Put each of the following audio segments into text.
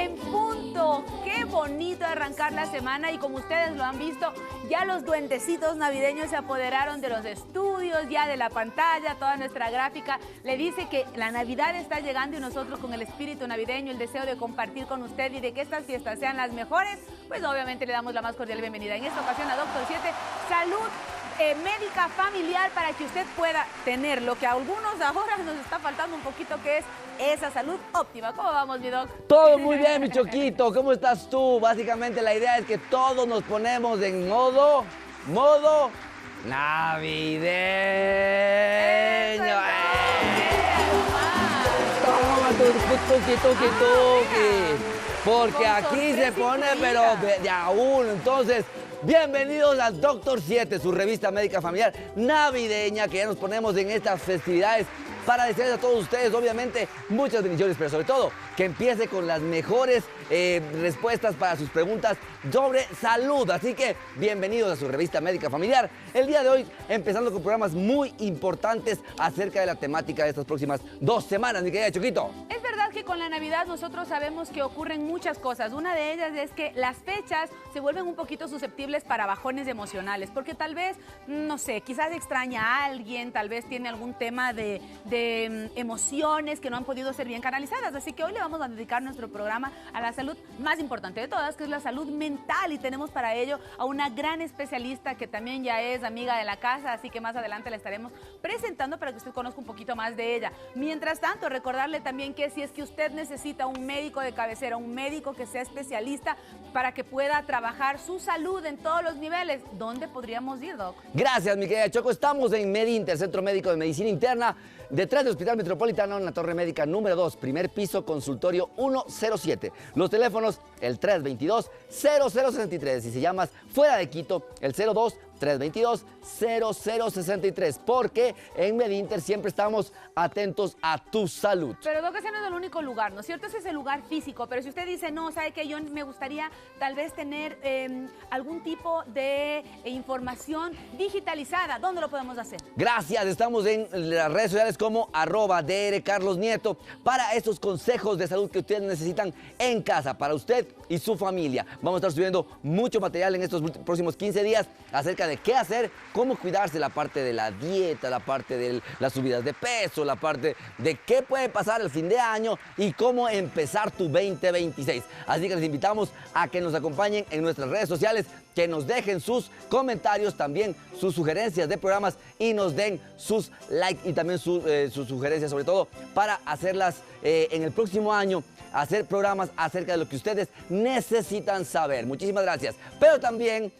en punto. Qué bonito arrancar la semana y como ustedes lo han visto, ya los duendecitos navideños se apoderaron de los estudios, ya de la pantalla, toda nuestra gráfica le dice que la Navidad está llegando y nosotros con el espíritu navideño, el deseo de compartir con usted y de que estas fiestas sean las mejores, pues obviamente le damos la más cordial bienvenida. En esta ocasión a Doctor 7, salud médica familiar para que usted pueda tener lo que a algunos ahora nos está faltando un poquito, que es esa salud óptima. ¿Cómo vamos, mi doc? Todo muy bien, mi Choquito. ¿Cómo estás tú? Básicamente la idea es que todos nos ponemos en modo navideño. Toma tuki. Porque aquí se pone, pero de a uno. Entonces, bienvenidos al Doctor 7, su revista médica familiar navideña, que ya nos ponemos en estas festividades para desearles a todos ustedes, obviamente, muchas bendiciones, pero sobre todo, que empiece con las mejores respuestas para sus preguntas sobre salud. Así que, bienvenidos a su revista médica familiar. El día de hoy, empezando con programas muy importantes acerca de la temática de estas próximas 2 semanas, mi querida Choquito. Es verdad que con la Navidad nosotros sabemos que ocurren muchas cosas. Una de ellas es que las fechas se vuelven un poquito susceptibles para bajones emocionales, porque tal vez, no sé, quizás extraña a alguien, tal vez tiene algún tema de emociones que no han podido ser bien canalizadas. Así que hoy le vamos a dedicar nuestro programa a la salud más importante de todas, que es la salud mental, y tenemos para ello a una gran especialista que también ya es amiga de la casa, así que más adelante la estaremos presentando para que usted conozca un poquito más de ella. Mientras tanto, recordarle también que si es que usted necesita un médico de cabecera, un médico que sea especialista para que pueda trabajar su salud en todos los niveles, ¿dónde podríamos ir, Doc? Gracias, mi querida Choco. Estamos en MediInter, Centro Médico de Medicina Interna, detrás del Hospital Metropolitano, en la Torre Médica número 2, primer piso, consultorio 107. Los teléfonos, el 322-0063. Si se llamas fuera de Quito, el 02-322-0063. Porque en MediInter siempre estamos atentos a tu salud. Pero Doc, ese no es el único lugar, ¿no es cierto? Ese es el lugar físico. Pero si usted dice, no, ¿sabe qué? Yo me gustaría tal vez tener algún tipo de información digitalizada. ¿Dónde lo podemos hacer? Gracias, estamos en las redes sociales como @drcarlosnieto para estos consejos de salud que ustedes necesitan en casa, para usted y su familia. Vamos a estar subiendo mucho material en estos próximos 15 días acerca de qué hacer, cómo cuidarse, la parte de la dieta, la parte de las subidas de peso, la parte de qué puede pasar el fin de año y cómo empezar tu 2026. Así que les invitamos a que nos acompañen en nuestras redes sociales, que nos dejen sus comentarios, también sus sugerencias de programas y nos den sus likes y también sus sugerencias, sobre todo para hacerlas en el próximo año, hacer programas acerca de lo que ustedes necesitan saber. Muchísimas gracias. Pero también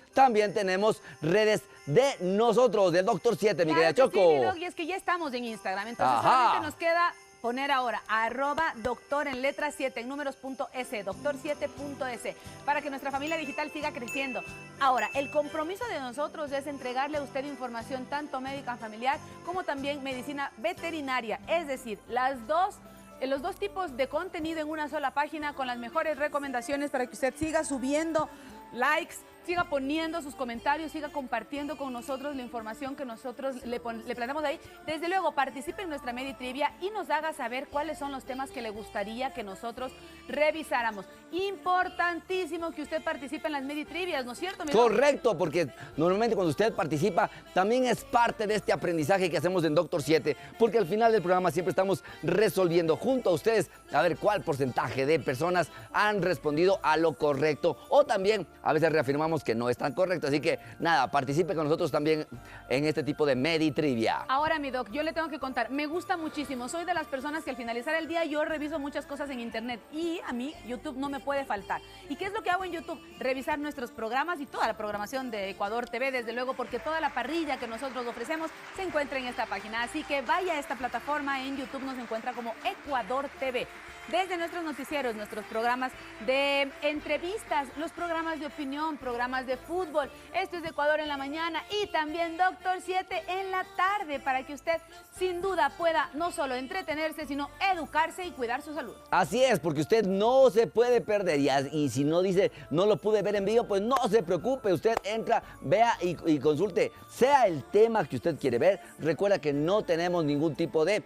tenemos redes de nosotros, del Doctor 7, mi querida Choco. Sí, Doc, y es que ya estamos en Instagram, entonces solamente nos queda poner ahora @doctor en letras 7 en números.es, doctor7.es, para que nuestra familia digital siga creciendo. Ahora, el compromiso de nosotros es entregarle a usted información tanto médica familiar como también medicina veterinaria, es decir, los dos tipos de contenido en una sola página con las mejores recomendaciones para que usted siga subiendo likes, siga poniendo sus comentarios, siga compartiendo con nosotros la información que nosotros le planteamos ahí. Desde luego, participe en nuestra Meditrivia y nos haga saber cuáles son los temas que le gustaría que nosotros revisáramos. Importantísimo que usted participe en las Meditrivias, ¿no es cierto, amigo? Correcto, porque normalmente cuando usted participa también es parte de este aprendizaje que hacemos en Doctor 7, porque al final del programa siempre estamos resolviendo junto a ustedes a ver cuál porcentaje de personas han respondido a lo correcto, o también a veces reafirmamos que no es tan correcto. Así que nada, participe con nosotros también en este tipo de Meditrivia. Ahora, mi Doc, yo le tengo que contar, me gusta muchísimo. Soy de las personas que al finalizar el día yo reviso muchas cosas en internet y a mí YouTube no me puede faltar. ¿Y qué es lo que hago en YouTube? Revisar nuestros programas y toda la programación de Ecuador TV, desde luego, porque toda la parrilla que nosotros ofrecemos se encuentra en esta página. Así que vaya a esta plataforma, en YouTube nos encuentra como Ecuador TV. Desde nuestros noticieros, nuestros programas de entrevistas, los programas de opinión, programas de fútbol. Esto es Ecuador en la mañana y también Doctor 7 en la tarde, para que usted sin duda pueda no solo entretenerse, sino educarse y cuidar su salud. Así es, porque usted no se puede perder. Y si no dice, no lo pude ver en vivo, pues no se preocupe. Usted entra, vea y consulte, sea el tema que usted quiere ver. Recuerda que no tenemos ningún tipo de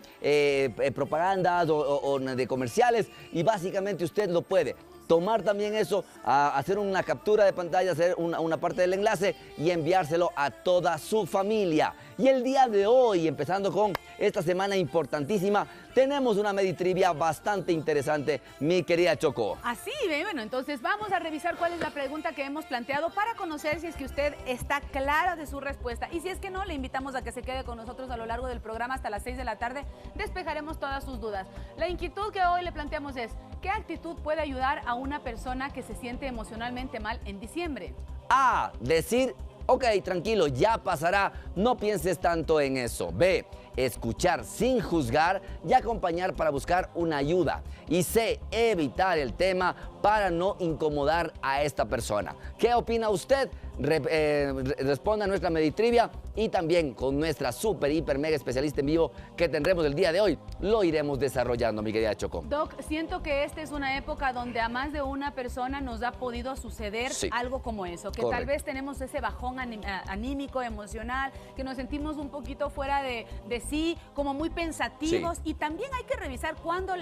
propagandas o de comerciales, y básicamente usted lo puede tomar también eso, hacer una captura de pantalla, hacer una parte del enlace y enviárselo a toda su familia. Y el día de hoy, empezando con esta semana importantísima, tenemos una Meditrivia bastante interesante, mi querida Choco. Así, bueno, entonces vamos a revisar cuál es la pregunta que hemos planteado para conocer si es que usted está clara de su respuesta. Y si es que no, le invitamos a que se quede con nosotros a lo largo del programa hasta las 6 de la tarde. Despejaremos todas sus dudas. La inquietud que hoy le planteamos es, ¿qué actitud puede ayudar a una persona que se siente emocionalmente mal en diciembre? A, decir, ok, tranquilo, ya pasará, no pienses tanto en eso. B, escuchar sin juzgar y acompañar para buscar una ayuda. Y C, evitar el tema para no incomodar a esta persona. ¿Qué opina usted? Responda a nuestra Meditrivia y también con nuestra super, hiper, mega especialista en vivo que tendremos el día de hoy. Lo iremos desarrollando, mi querida Choco. Doc, siento que esta es una época donde a más de una persona nos ha podido suceder algo como eso, que tal vez tenemos ese bajón anímico, emocional, que nos sentimos un poquito fuera de sí, como muy pensativos, y también hay que revisar cuando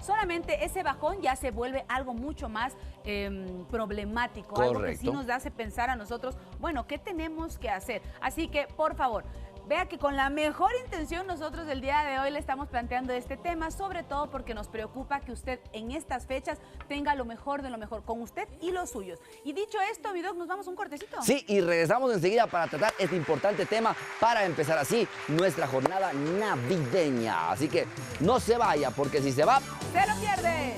solamente ese bajón ya se vuelve algo mucho más problemático, algo que sí nos hace pensar a nosotros, bueno, ¿qué tenemos que hacer? Así que, por favor, vea que con la mejor intención nosotros el día de hoy le estamos planteando este tema, sobre todo porque nos preocupa que usted en estas fechas tenga lo mejor de lo mejor con usted y los suyos. Y dicho esto, mi Doc, ¿nos vamos a un cortecito? Sí, y regresamos enseguida para tratar este importante tema para empezar así nuestra jornada navideña. Así que no se vaya, porque si se va, ¡se lo pierde!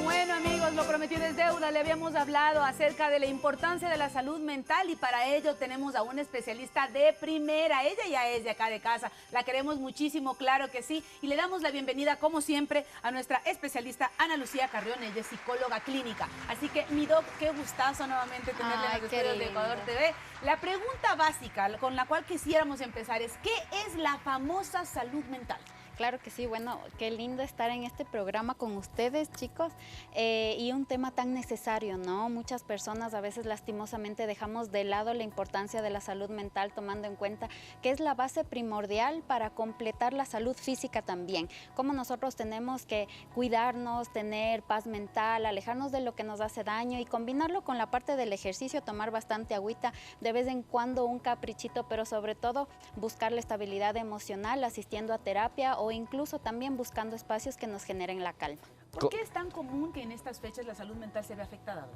Bueno, amigos, lo prometido es deuda. Le habíamos hablado acerca de la importancia de la salud mental y para ello tenemos a una especialista de primera. Ella ya es de acá de casa. La queremos muchísimo, claro que sí. Y le damos la bienvenida, como siempre, a nuestra especialista Ana Lucía Carrión. Ella es psicóloga clínica. Así que, mi Doc, qué gustazo nuevamente tenerle en los estudios de Ecuador TV. La pregunta básica con la cual quisiéramos empezar es, ¿qué es la famosa salud mental? Claro que sí, bueno, qué lindo estar en este programa con ustedes, chicos, y un tema tan necesario, ¿no? Muchas personas a veces lastimosamente dejamos de lado la importancia de la salud mental, tomando en cuenta que es la base primordial para completar la salud física también. Como nosotros tenemos que cuidarnos, tener paz mental, alejarnos de lo que nos hace daño y combinarlo con la parte del ejercicio, tomar bastante agüita, de vez en cuando un caprichito, pero sobre todo buscar la estabilidad emocional, asistiendo a terapia o incluso también buscando espacios que nos generen la calma. ¿Por qué es tan común que en estas fechas la salud mental se ve afectada?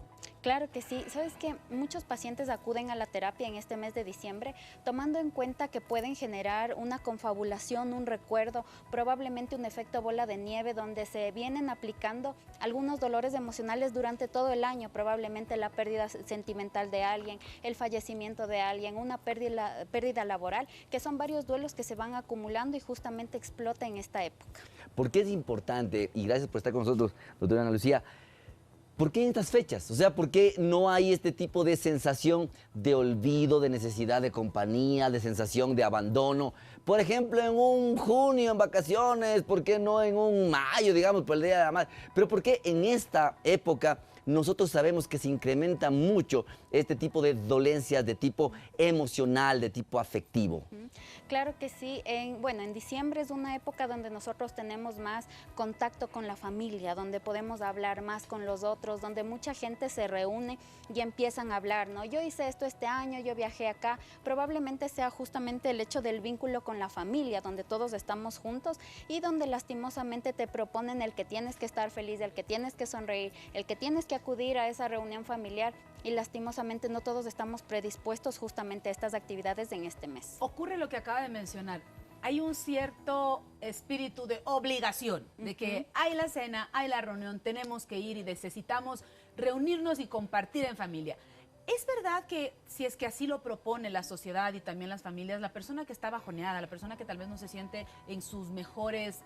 Claro que sí. Sabes que muchos pacientes acuden a la terapia en este mes de diciembre tomando en cuenta que pueden generar una confabulación, un recuerdo, probablemente un efecto bola de nieve donde se vienen aplicando algunos dolores emocionales durante todo el año, probablemente la pérdida sentimental de alguien, el fallecimiento de alguien, una pérdida laboral, que son varios duelos que se van acumulando y justamente explota en esta época. ¿Por qué es importante? Y gracias por estar con nosotros, doctora Ana Lucía. ¿Por qué en estas fechas? O sea, ¿por qué no hay este tipo de sensación de olvido, de necesidad de compañía, de sensación de abandono? Por ejemplo, en un junio, en vacaciones, ¿por qué no en un mayo, digamos, por el Día de la Madre? Pero ¿por qué en esta época nosotros sabemos que se incrementa mucho este tipo de dolencias de tipo emocional, de tipo afectivo? Claro que sí. Bueno, en diciembre es una época donde nosotros tenemos más contacto con la familia, donde podemos hablar más con los otros, donde mucha gente se reúne y empiezan a hablar, ¿no? Yo hice esto este año, yo viajé acá. Probablemente sea justamente el hecho del vínculo con la familia, donde todos estamos juntos y donde lastimosamente te proponen el que tienes que estar feliz, el que tienes que sonreír, el que tienes que acudir a esa reunión familiar y lastimosamente no todos estamos predispuestos justamente a estas actividades en este mes. Ocurre lo que acaba de mencionar. Hay un cierto espíritu de obligación, de que hay la cena, hay la reunión, tenemos que ir y necesitamos reunirnos y compartir en familia. ¿Es verdad que si es que así lo propone la sociedad y también las familias, la persona que está bajoneada, la persona que tal vez no se siente en sus mejores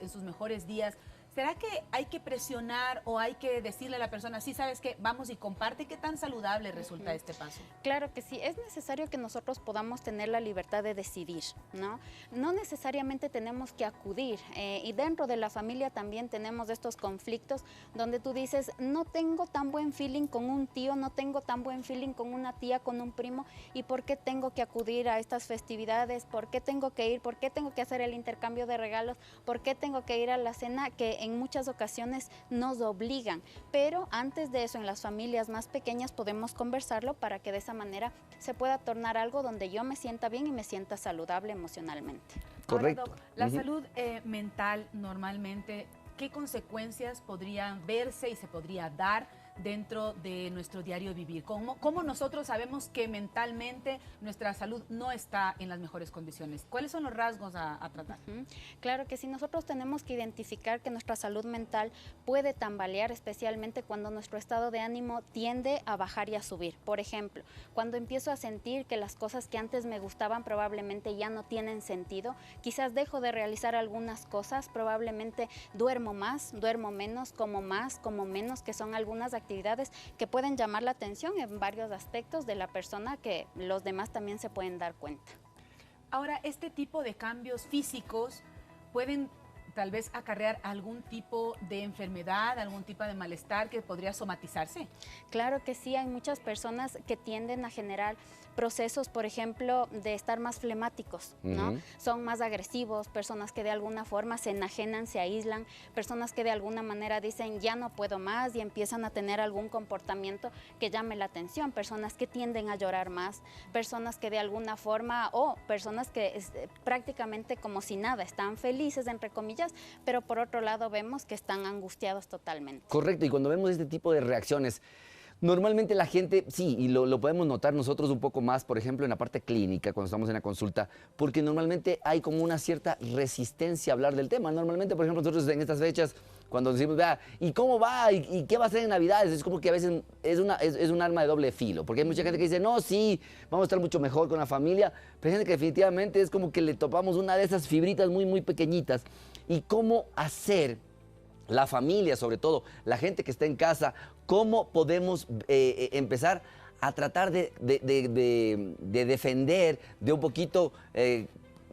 días, ¿será que hay que presionar o hay que decirle a la persona, sí, sabes qué, vamos y comparte? ¿Qué tan saludable resulta este paso? Claro que sí, es necesario que nosotros podamos tener la libertad de decidir, ¿no? No necesariamente tenemos que acudir y dentro de la familia también tenemos estos conflictos donde tú dices, no tengo tan buen feeling con un tío, no tengo tan buen feeling con una tía, con un primo, ¿y por qué tengo que acudir a estas festividades? ¿Por qué tengo que ir? ¿Por qué tengo que hacer el intercambio de regalos? ¿Por qué tengo que ir a la cena que en muchas ocasiones nos obligan, pero antes de eso en las familias más pequeñas podemos conversarlo para que de esa manera se pueda tornar algo donde yo me sienta bien y me sienta saludable emocionalmente. Correcto. Ahora, Doc, la salud mental normalmente, ¿qué consecuencias podrían verse y se podría dar dentro de nuestro diario vivir? ¿Cómo nosotros sabemos que mentalmente nuestra salud no está en las mejores condiciones? ¿Cuáles son los rasgos a tratar? Claro que sí, nosotros tenemos que identificar que nuestra salud mental puede tambalear, especialmente cuando nuestro estado de ánimo tiende a bajar y a subir. Por ejemplo, cuando empiezo a sentir que las cosas que antes me gustaban probablemente ya no tienen sentido, quizás dejo de realizar algunas cosas, probablemente duermo más, duermo menos, como más, como menos, que son algunas actividades que pueden llamar la atención en varios aspectos de la persona que los demás también se pueden dar cuenta. Ahora, este tipo de cambios físicos pueden tal vez acarrear algún tipo de enfermedad, algún tipo de malestar que podría somatizarse. Claro que sí, hay muchas personas que tienden a generar procesos, por ejemplo, de estar más flemáticos, ¿no? Son más agresivos, personas que de alguna forma se enajenan, se aíslan, personas que de alguna manera dicen ya no puedo más y empiezan a tener algún comportamiento que llame la atención, personas que tienden a llorar más, personas que de alguna forma, o personas que prácticamente como si nada, están felices, entre comillas, pero por otro lado vemos que están angustiados totalmente. Correcto, y cuando vemos este tipo de reacciones, normalmente la gente, sí, y lo podemos notar nosotros un poco más, por ejemplo, en la parte clínica, cuando estamos en la consulta, porque normalmente hay como una cierta resistencia a hablar del tema. Normalmente, por ejemplo, nosotros en estas fechas, cuando decimos, vea, ¿y cómo va? ¿Y qué va a hacer en Navidades? Es como que a veces es un arma de doble filo, porque hay mucha gente que dice, no, sí, vamos a estar mucho mejor con la familia, pero hay gente que definitivamente es como que le topamos una de esas fibritas muy, muy pequeñitas. ¿Y cómo hacer? La familia, sobre todo, la gente que está en casa, ¿cómo podemos empezar a tratar de defender, de un poquito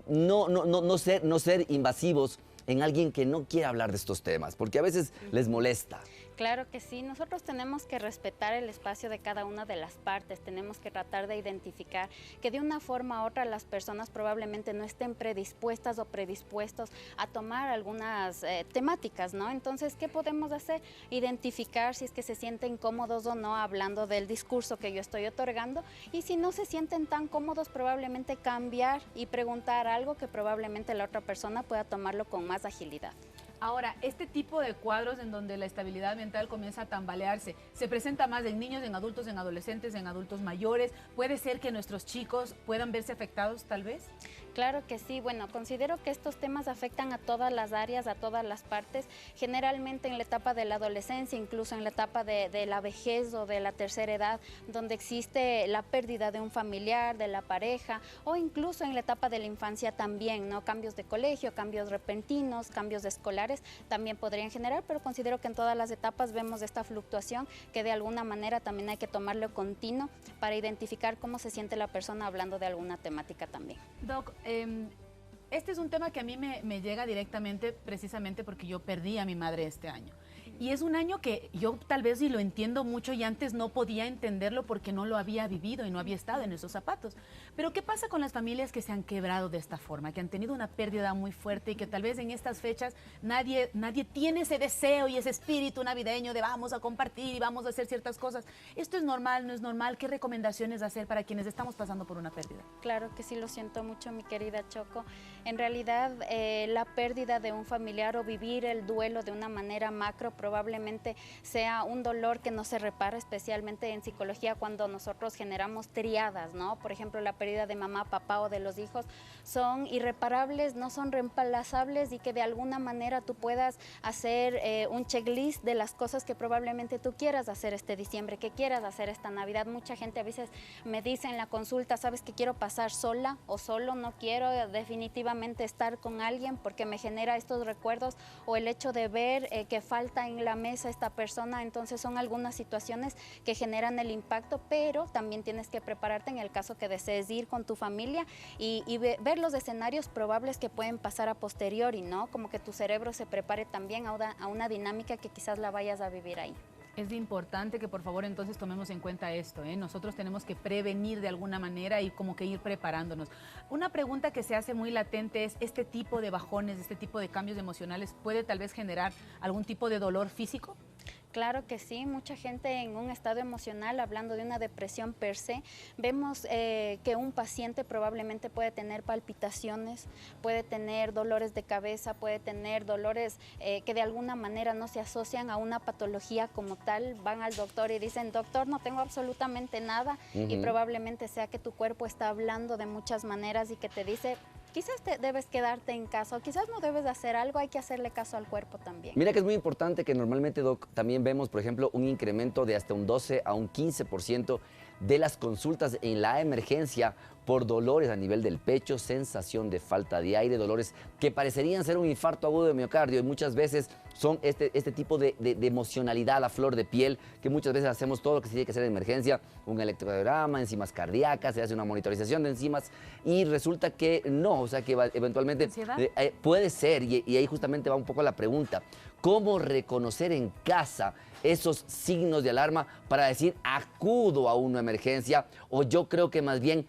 no ser invasivos en alguien que no quiere hablar de estos temas? Porque a veces les molesta. Claro que sí, nosotros tenemos que respetar el espacio de cada una de las partes, tenemos que tratar de identificar que de una forma u otra las personas probablemente no estén predispuestas o predispuestos a tomar algunas temáticas, ¿no? Entonces, ¿qué podemos hacer? Identificar si es que se sienten cómodos o no hablando del discurso que yo estoy otorgando, y si no se sienten tan cómodos, probablemente cambiar y preguntar algo que probablemente la otra persona pueda tomarlo con más agilidad. Ahora, este tipo de cuadros en donde la estabilidad mental comienza a tambalearse, ¿se presenta más en niños, en adultos, en adolescentes, en adultos mayores? ¿Puede ser que nuestros chicos puedan verse afectados tal vez? Claro que sí, bueno, considero que estos temas afectan a todas las áreas, a todas las partes, generalmente en la etapa de la adolescencia, incluso en la etapa de la vejez o de la tercera edad, donde existe la pérdida de un familiar, de la pareja, o incluso en la etapa de la infancia también, ¿no? Cambios de colegio, cambios repentinos, cambios escolares también podrían generar, pero considero que en todas las etapas vemos esta fluctuación que de alguna manera también hay que tomarlo continuo para identificar cómo se siente la persona hablando de alguna temática también. Doc, este es un tema que a mí me llega directamente precisamente porque yo perdí a mi madre este año. Y es un año que yo tal vez sí lo entiendo mucho y antes no podía entenderlo porque no lo había vivido y no había estado en esos zapatos. Pero ¿qué pasa con las familias que se han quebrado de esta forma, que han tenido una pérdida muy fuerte y que tal vez en estas fechas nadie tiene ese deseo y ese espíritu navideño de vamos a compartir y vamos a hacer ciertas cosas? ¿Esto es normal, no es normal? ¿Qué recomendaciones hacer para quienes estamos pasando por una pérdida? Claro que sí, lo siento mucho, mi querida Choco. En realidad, la pérdida de un familiar o vivir el duelo de una manera macro probablemente sea un dolor que no se repara, especialmente en psicología cuando nosotros generamos triadas, ¿no? Por ejemplo, la pérdida de mamá, papá o de los hijos son irreparables, no son reemplazables, y que de alguna manera tú puedas hacer un checklist de las cosas que probablemente tú quieras hacer este diciembre, que quieras hacer esta Navidad. Mucha gente a veces me dice en la consulta, ¿sabes que quiero pasar sola o solo? No quiero definitivamente estar con alguien porque me genera estos recuerdos, o el hecho de ver que falta en la mesa esta persona. Entonces son algunas situaciones que generan el impacto, pero también tienes que prepararte en el caso que desees ir con tu familia y ver los escenarios probables que pueden pasar a posteriori, ¿no? Como que tu cerebro se prepare también a una dinámica que quizás la vayas a vivir ahí. Es importante que por favor entonces tomemos en cuenta esto, ¿eh? Nosotros tenemos que prevenir de alguna manera y como que ir preparándonos. Una pregunta que se hace muy latente es, ¿este tipo de bajones, este tipo de cambios emocionales puede tal vez generar algún tipo de dolor físico? Claro que sí, mucha gente en un estado emocional, hablando de una depresión per se, vemos que un paciente probablemente puede tener palpitaciones, puede tener dolores de cabeza, puede tener dolores que de alguna manera no se asocian a una patología como tal. Van al doctor y dicen, doctor, no tengo absolutamente nada, y probablemente sea que tu cuerpo está hablando de muchas maneras y que te dice, quizás debes quedarte en casa o quizás no debes de hacer algo, hay que hacerle caso al cuerpo también. Mira que es muy importante que normalmente, Doc, también vemos, por ejemplo, un incremento de hasta un 12 a un 15% de las consultas en la emergencia por dolores a nivel del pecho, sensación de falta de aire, dolores que parecerían ser un infarto agudo de miocardio y muchas veces son este tipo de emocionalidad a flor de piel, que muchas veces hacemos todo lo que se tiene que hacer en emergencia, un electrocardiograma, enzimas cardíacas, se hace una monitorización de enzimas y resulta que no, o sea que eventualmente puede ser, y ahí justamente va un poco la pregunta, ¿cómo reconocer en casa esos signos de alarma para decir acudo a una emergencia o yo creo que más bien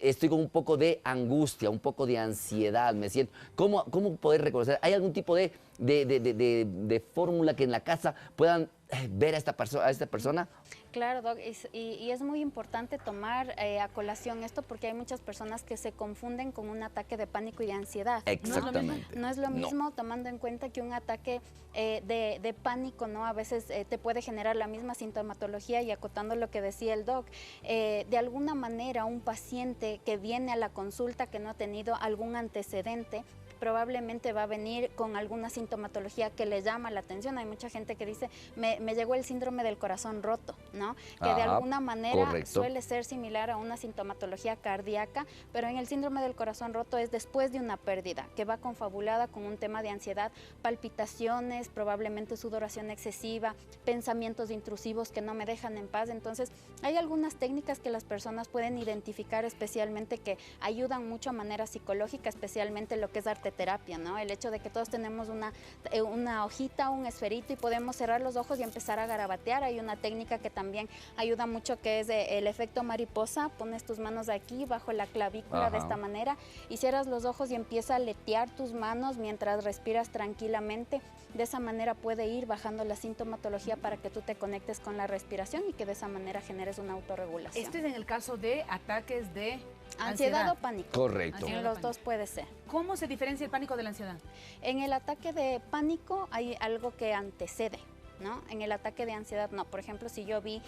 estoy con un poco de angustia, un poco de ansiedad, me siento? ¿Cómo poder reconocer? ¿Hay algún tipo de fórmula que en la casa puedan ver a esta persona? Claro, Doc, y es muy importante tomar a colación esto porque hay muchas personas que se confunden con un ataque de pánico y de ansiedad. Exactamente. No es lo mismo, tomando en cuenta que un ataque de pánico, ¿no? A veces te puede generar la misma sintomatología, y acotando lo que decía el Doc, de alguna manera un paciente que viene a la consulta que no ha tenido algún antecedente, probablemente va a venir con alguna sintomatología que le llama la atención. Hay mucha gente que dice, me llegó el síndrome del corazón roto, ¿no? Que de alguna manera suele ser similar a una sintomatología cardíaca, pero en el síndrome del corazón roto es después de una pérdida, que va confabulada con un tema de ansiedad, palpitaciones, probablemente sudoración excesiva, pensamientos intrusivos que no me dejan en paz. Entonces, hay algunas técnicas que las personas pueden identificar, especialmente que ayudan mucho a manera psicológica, especialmente lo que es arteterapia, ¿no? El hecho de que todos tenemos una hojita, un esferito y podemos cerrar los ojos y empezar a garabatear. Hay una técnica que también ayuda mucho que es el efecto mariposa. Pones tus manos aquí bajo la clavícula de esta manera y cierras los ojos y empieza a aletear tus manos mientras respiras tranquilamente. De esa manera puede ir bajando la sintomatología para que tú te conectes con la respiración y que de esa manera generes una autorregulación. Esto es en el caso de ataques de ansiedad o pánico. Correcto. En los dos puede ser. ¿Cómo se diferencia el pánico de la ansiedad? En el ataque de pánico hay algo que antecede, ¿no? En el ataque de ansiedad, no. Por ejemplo, si yo vi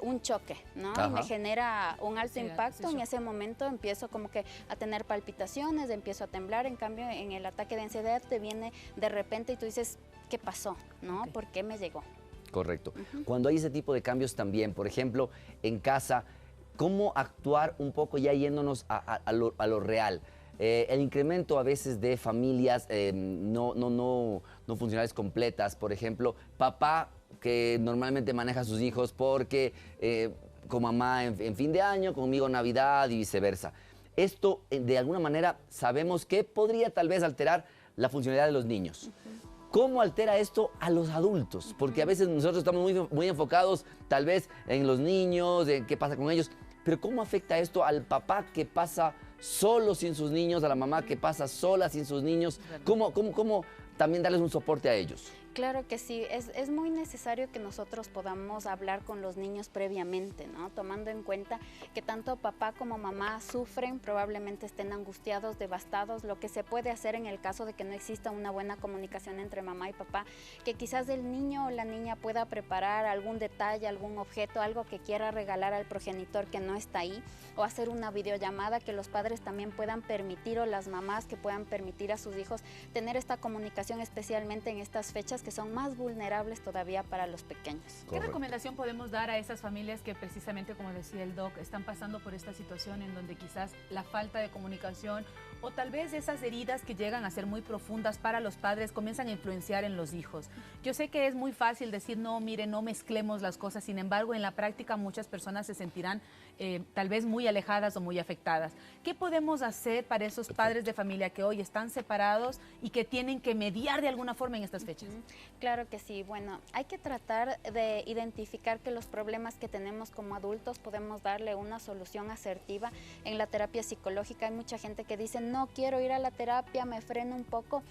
un choque, ¿no? Y me genera un alto impacto, en ese momento empiezo como que a tener palpitaciones, empiezo a temblar. En cambio, en el ataque de ansiedad te viene de repente y tú dices, ¿qué pasó? ¿No? ¿Por qué me llegó? Correcto. Cuando hay ese tipo de cambios también, por ejemplo, en casa, ¿cómo actuar un poco ya yéndonos a lo real? El incremento a veces de familias no funcionales completas, por ejemplo, papá que normalmente maneja a sus hijos porque con mamá en fin de año, conmigo Navidad y viceversa. Esto de alguna manera sabemos que podría tal vez alterar la funcionalidad de los niños. ¿Cómo altera esto a los adultos? Porque a veces nosotros estamos muy enfocados tal vez en los niños, en qué pasa con ellos, pero ¿cómo afecta esto al papá que pasa solo sin sus niños, a la mamá que pasa sola sin sus niños? ¿Cómo también darles un soporte a ellos? Claro que sí, es muy necesario que nosotros podamos hablar con los niños previamente, ¿no? Tomando en cuenta que tanto papá como mamá sufren, probablemente estén angustiados, devastados. Lo que se puede hacer en el caso de que no exista una buena comunicación entre mamá y papá, que quizás el niño o la niña pueda preparar algún detalle, algún objeto, algo que quiera regalar al progenitor que no está ahí, o hacer una videollamada, que los padres también puedan permitir, o las mamás que puedan permitir a sus hijos tener esta comunicación, especialmente en estas fechas que son más vulnerables todavía para los pequeños. ¿Qué recomendación podemos dar a esas familias que precisamente, como decía el Doc, están pasando por esta situación en donde quizás la falta de comunicación o tal vez esas heridas que llegan a ser muy profundas para los padres comienzan a influenciar en los hijos? Yo sé que es muy fácil decir, no, mire, no mezclemos las cosas, sin embargo, en la práctica muchas personas se sentirán tal vez muy alejadas o muy afectadas. ¿Qué podemos hacer para esos padres de familia que hoy están separados y que tienen que mediar de alguna forma en estas fechas? Claro que sí. Bueno, hay que tratar de identificar que los problemas que tenemos como adultos podemos darle una solución asertiva. En la terapia psicológica hay mucha gente que dice, no quiero ir a la terapia, me freno un poco,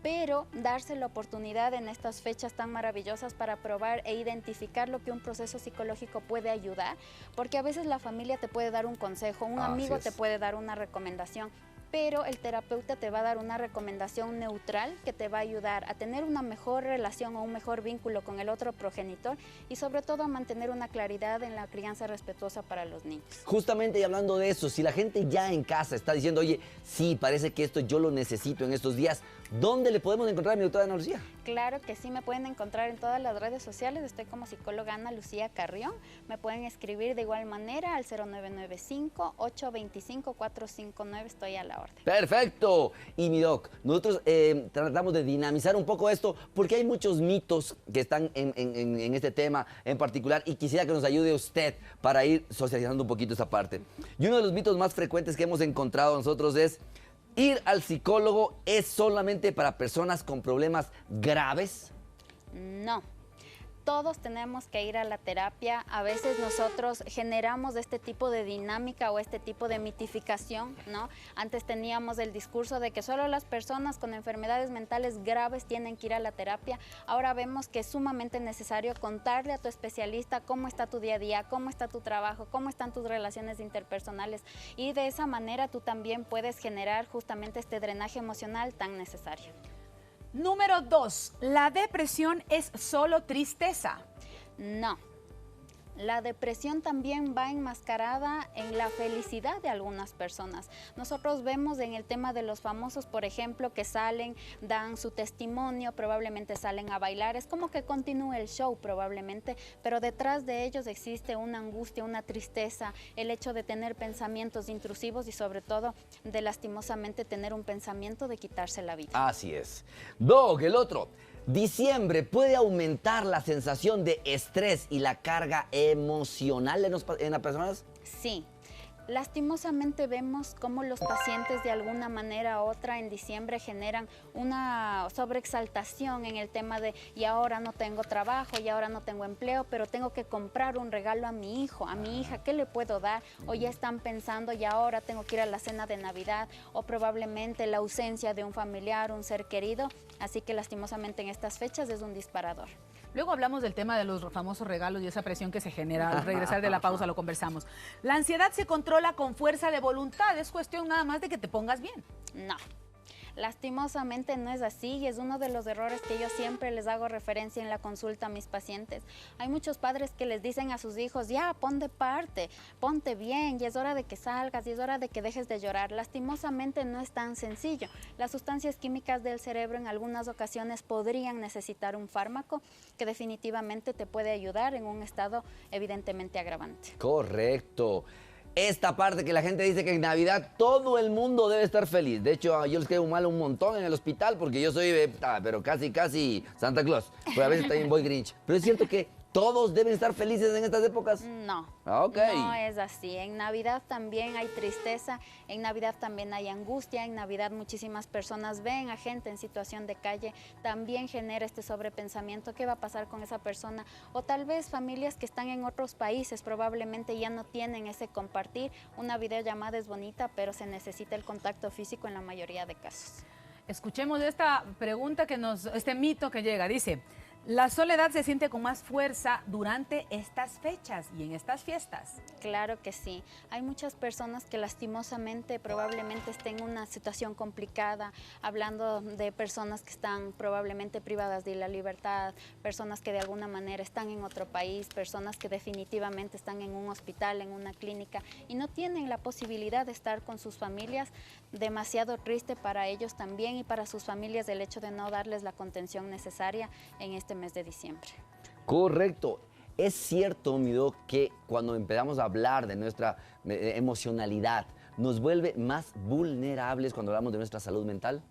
pero darse la oportunidad en estas fechas tan maravillosas para probar e identificar lo que un proceso psicológico puede ayudar, porque a veces la familia te puede dar un consejo, un amigo te puede dar una recomendación, pero el terapeuta te va a dar una recomendación neutral que te va a ayudar a tener una mejor relación o un mejor vínculo con el otro progenitor y sobre todo a mantener una claridad en la crianza respetuosa para los niños. Justamente y hablando de eso, si la gente ya en casa está diciendo, oye, sí, parece que esto yo lo necesito en estos días, ¿dónde le podemos encontrar a mi doctora Ana Lucía? Claro que sí, me pueden encontrar en todas las redes sociales, estoy como psicóloga Ana Lucía Carrión, me pueden escribir de igual manera al 0995-825-459, estoy a la orden. Perfecto. Y mi doc, nosotros tratamos de dinamizar un poco esto porque hay muchos mitos que están en este tema en particular y quisiera que nos ayude usted para ir socializando un poquito esa parte. Y uno de los mitos más frecuentes que hemos encontrado nosotros es: ¿ir al psicólogo es solamente para personas con problemas graves? No. Todos tenemos que ir a la terapia. A veces nosotros generamos este tipo de dinámica o este tipo de mitificación, ¿no? Antes teníamos el discurso de que solo las personas con enfermedades mentales graves tienen que ir a la terapia. Ahora vemos que es sumamente necesario contarle a tu especialista cómo está tu día a día, cómo está tu trabajo, cómo están tus relaciones interpersonales y de esa manera tú también puedes generar justamente este drenaje emocional tan necesario. Número 2, ¿la depresión es solo tristeza? No. La depresión también va enmascarada en la felicidad de algunas personas. Nosotros vemos en el tema de los famosos, por ejemplo, que salen, dan su testimonio, probablemente salen a bailar. Es como que continúa el show probablemente, pero detrás de ellos existe una angustia, una tristeza, el hecho de tener pensamientos intrusivos y sobre todo de lastimosamente tener un pensamiento de quitarse la vida. Así es. Doc, el otro. Diciembre puede aumentar la sensación de estrés y la carga emocional en las personas. Sí. Lastimosamente vemos cómo los pacientes de alguna manera u otra en diciembre generan una sobreexaltación en el tema de y ahora no tengo trabajo, y ahora no tengo empleo, pero tengo que comprar un regalo a mi hijo, a mi hija, ¿qué le puedo dar? O ya están pensando y ahora tengo que ir a la cena de Navidad o probablemente la ausencia de un familiar, un ser querido, así que lastimosamente en estas fechas es un disparador. Luego hablamos del tema de los famosos regalos y esa presión que se genera. Al regresar de la pausa lo conversamos. La ansiedad se controla con fuerza de voluntad. Es cuestión nada más de que te pongas bien. No. Lastimosamente no es así y es uno de los errores que yo siempre les hago referencia en la consulta a mis pacientes. Hay muchos padres que les dicen a sus hijos, ya, pon de parte, ponte bien, y es hora de que salgas, y es hora de que dejes de llorar. Lastimosamente no es tan sencillo. Las sustancias químicas del cerebro en algunas ocasiones podrían necesitar un fármaco que definitivamente te puede ayudar en un estado evidentemente agravante. Correcto. Esta parte que la gente dice que en Navidad todo el mundo debe estar feliz. De hecho, yo les quedo mal un montón en el hospital porque yo soy, pero casi Santa Claus. Pero a veces también voy Grinch. Pero es cierto que todos deben estar felices en estas épocas. No, Okay. No es así. En Navidad también hay tristeza, en Navidad también hay angustia, en Navidad muchísimas personas ven a gente en situación de calle, también genera este sobrepensamiento, ¿qué va a pasar con esa persona? O tal vez familias que están en otros países probablemente ya no tienen ese compartir. Una videollamada es bonita, pero se necesita el contacto físico en la mayoría de casos. Escuchemos esta pregunta este mito que llega. Dice, la soledad se siente con más fuerza durante estas fechas y en estas fiestas. Claro que sí. Hay muchas personas que lastimosamente probablemente estén en una situación complicada, hablando de personas que están probablemente privadas de la libertad, personas que de alguna manera están en otro país, personas que definitivamente están en un hospital, en una clínica y no tienen la posibilidad de estar con sus familias. Demasiado triste para ellos también y para sus familias el hecho de no darles la contención necesaria en este mes de diciembre. Correcto. Es cierto, mi doc, que cuando empezamos a hablar de nuestra emocionalidad, nos vuelve más vulnerables cuando hablamos de nuestra salud mental.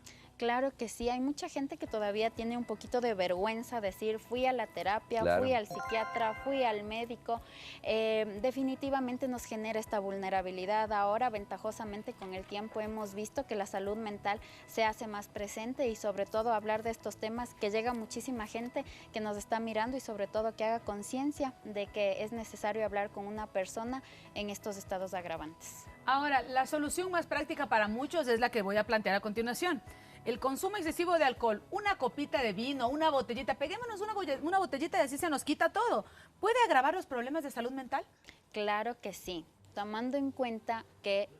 Claro que sí, hay mucha gente que todavía tiene un poquito de vergüenza decir fui a la terapia, Claro. fui al psiquiatra, fui al médico. Definitivamente nos genera esta vulnerabilidad. Ahora, ventajosamente con el tiempo hemos visto que la salud mental se hace más presente y sobre todo hablar de estos temas, que llega muchísima gente que nos está mirando y sobre todo que haga conciencia de que es necesario hablar con una persona en estos estados agravantes. Ahora, la solución más práctica para muchos es la que voy a plantear a continuación. El consumo excesivo de alcohol, una copita de vino, una botellita, peguémonos una botellita y así se nos quita todo. ¿Puede agravar los problemas de salud mental? Claro que sí, tomando en cuenta que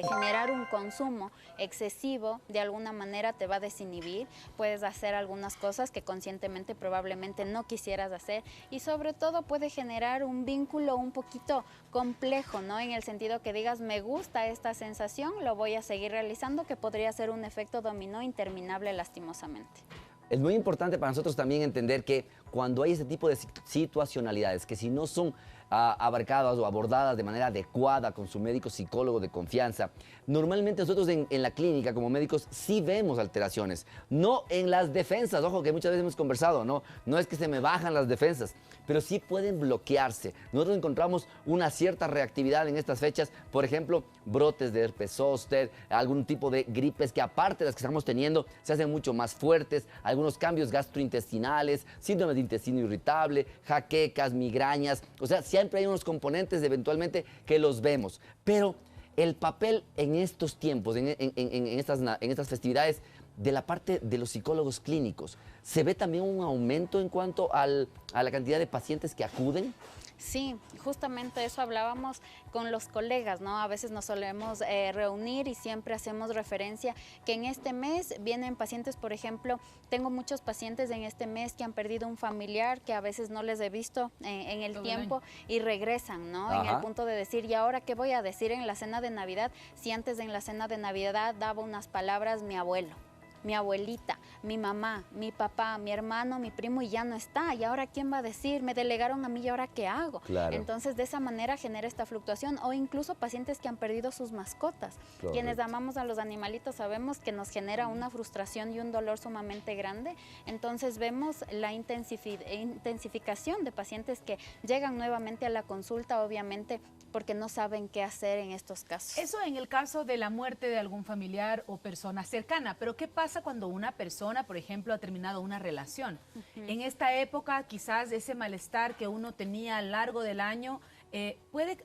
generar un consumo excesivo de alguna manera te va a desinhibir, puedes hacer algunas cosas que conscientemente probablemente no quisieras hacer y sobre todo puede generar un vínculo un poquito complejo, ¿no? En el sentido que digas, me gusta esta sensación, lo voy a seguir realizando, que podría ser un efecto dominó interminable lastimosamente. Es muy importante para nosotros también entender que cuando hay ese tipo de situacionalidades, que si no son abarcadas o abordadas de manera adecuada con su médico psicólogo de confianza, normalmente nosotros en la clínica como médicos sí vemos alteraciones, no en las defensas, ojo que muchas veces hemos conversado, no es que se me bajan las defensas, pero sí pueden bloquearse. Nosotros encontramos una cierta reactividad en estas fechas, por ejemplo, brotes de herpes zóster, algún tipo de gripes que aparte de las que estamos teniendo se hacen mucho más fuertes, algunos cambios gastrointestinales, síndrome de intestino irritable, jaquecas, migrañas, o sea, siempre hay unos componentes eventualmente que los vemos, pero el papel en estos tiempos, en estas festividades, de la parte de los psicólogos clínicos, ¿se ve también un aumento en cuanto a la cantidad de pacientes que acuden? Sí, justamente eso hablábamos con los colegas, ¿no? A veces nos solemos reunir y siempre hacemos referencia que en este mes vienen pacientes, por ejemplo, tengo muchos pacientes en este mes que han perdido un familiar que a veces no les he visto en el tiempo y regresan, ¿no? Ajá. En el punto de decir, ¿y ahora qué voy a decir en la cena de Navidad? Si antes en la cena de Navidad daba unas palabras mi abuelo, mi abuelita, mi mamá, mi papá, mi hermano, mi primo y ya no está. ¿Y ahora quién va a decir? Me delegaron a mí y ahora ¿qué hago? Claro. Entonces de esa manera genera esta fluctuación o incluso pacientes que han perdido sus mascotas. Correcto. Quienes amamos a los animalitos sabemos que nos genera una frustración y un dolor sumamente grande. Entonces vemos la intensificación de pacientes que llegan nuevamente a la consulta, obviamente porque no saben qué hacer en estos casos. Eso en el caso de la muerte de algún familiar o persona cercana, pero ¿qué pasa cuando una persona, por ejemplo, ha terminado una relación? En esta época, quizás ese malestar que uno tenía a lo largo del año